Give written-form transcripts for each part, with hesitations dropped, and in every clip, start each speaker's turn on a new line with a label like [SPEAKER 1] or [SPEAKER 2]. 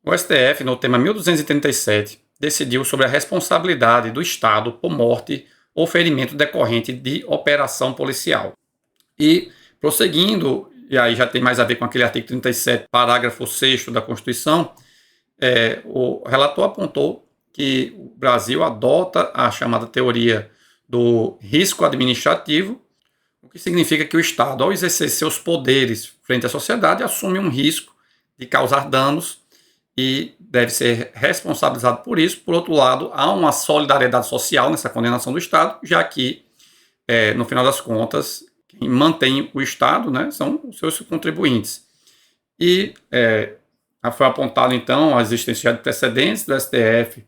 [SPEAKER 1] O STF, no tema 1237, decidiu sobre a responsabilidade do Estado por morte ou ferimento decorrente de operação policial. E, prosseguindo, e aí já tem mais a ver com aquele artigo 37, parágrafo 6º da Constituição, o relator apontou que o Brasil adota a chamada teoria do risco administrativo, o que significa que o Estado, ao exercer seus poderes frente à sociedade, assume um risco de causar danos e deve ser responsabilizado por isso. Por outro lado, há uma solidariedade social nessa condenação do Estado, já que, no final das contas, quem mantém o Estado, né, são os seus contribuintes. E foi apontado, então, a existência de precedentes do STF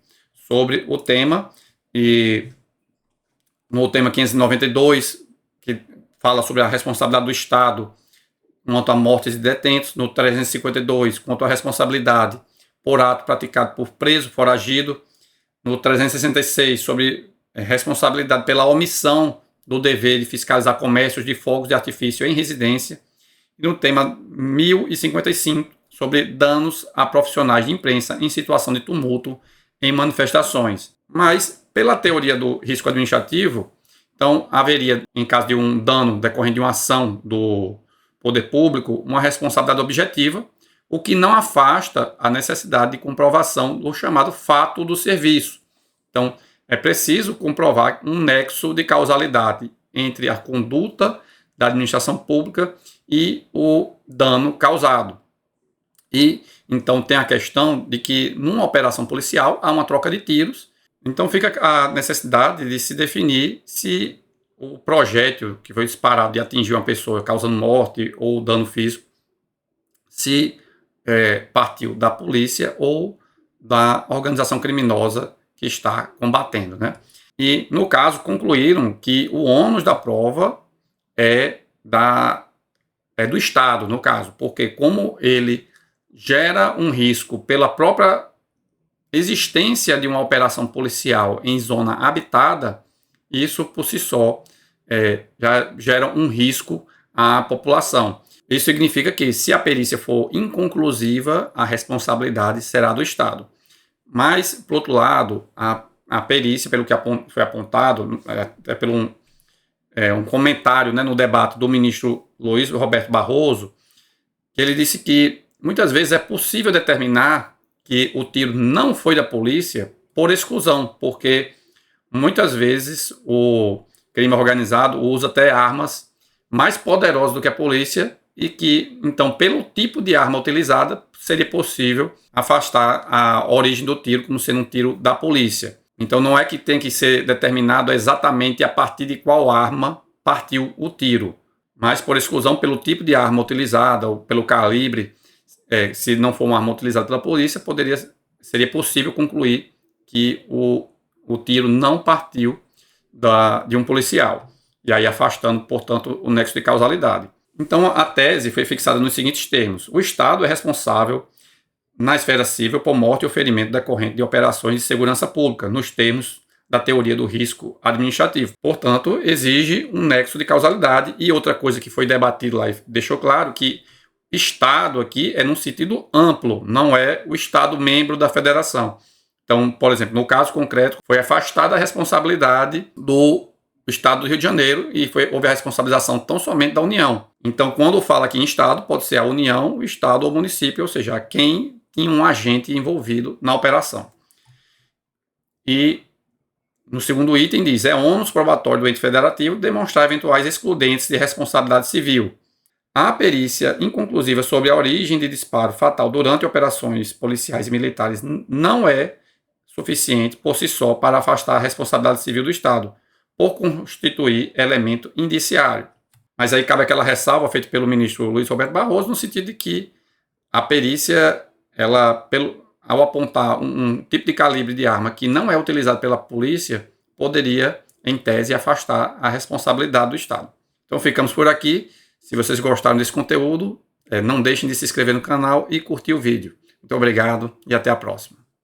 [SPEAKER 1] sobre o tema, e no tema 592, que fala sobre a responsabilidade do Estado quanto a mortes de detentos, no 352, quanto à responsabilidade por ato praticado por preso, foragido, no 366, sobre responsabilidade pela omissão do dever de fiscalizar comércios de fogos de artifício em residência, e no tema 1055, sobre danos a profissionais de imprensa em situação de tumulto em manifestações. Mas, pela teoria do risco administrativo, então haveria, em caso de um dano decorrente de uma ação do poder público, uma responsabilidade objetiva, o que não afasta a necessidade de comprovação do chamado fato do serviço. Então, é preciso comprovar um nexo de causalidade entre a conduta da administração pública e o dano causado. E, então, tem a questão de que, numa operação policial, há uma troca de tiros. Então, fica a necessidade de se definir se o projétil que foi disparado e atingiu uma pessoa causando morte ou dano físico, se partiu da polícia ou da organização criminosa que está combatendo, né? E, no caso, concluíram que o ônus da prova é do Estado, no caso, porque como ele gera um risco pela própria existência de uma operação policial em zona habitada, isso por si só já gera um risco à população. Isso significa que, se a perícia for inconclusiva, a responsabilidade será do Estado. Mas, por outro lado, a perícia, pelo que foi apontado, pelo um comentário, né, no debate do ministro Luiz Roberto Barroso, que ele disse que muitas vezes é possível determinar que o tiro não foi da polícia por exclusão, porque muitas vezes o crime organizado usa até armas mais poderosas do que a polícia e que, então, pelo tipo de arma utilizada, seria possível afastar a origem do tiro como sendo um tiro da polícia. Então, não é que tem que ser determinado exatamente a partir de qual arma partiu o tiro, mas por exclusão pelo tipo de arma utilizada ou pelo calibre. Se não for uma arma utilizada pela polícia, seria possível concluir que o tiro não partiu de um policial, e aí afastando, portanto, o nexo de causalidade. Então, a tese foi fixada nos seguintes termos: o Estado é responsável na esfera civil por morte ou ferimento decorrente de operações de segurança pública, nos termos da teoria do risco administrativo. Portanto, exige um nexo de causalidade. E outra coisa que foi debatido lá e deixou claro que Estado aqui é num sentido amplo, não é o Estado membro da federação. Então, por exemplo, no caso concreto, foi afastada a responsabilidade do Estado do Rio de Janeiro e houve a responsabilização tão somente da União. Então, quando fala aqui em Estado, pode ser a União, o Estado ou o município, ou seja, quem tinha um agente envolvido na operação. E no segundo item diz: é ônus probatório do ente federativo demonstrar eventuais excludentes de responsabilidade civil. A perícia inconclusiva sobre a origem de disparo fatal durante operações policiais e militares não é suficiente por si só para afastar a responsabilidade civil do Estado, por constituir elemento indiciário. Mas aí cabe aquela ressalva feita pelo ministro Luiz Roberto Barroso, no sentido de que a perícia, ao apontar um tipo de calibre de arma que não é utilizado pela polícia, poderia, em tese, afastar a responsabilidade do Estado. Então ficamos por aqui. Se vocês gostaram desse conteúdo, não deixem de se inscrever no canal e curtir o vídeo. Muito obrigado e até a próxima.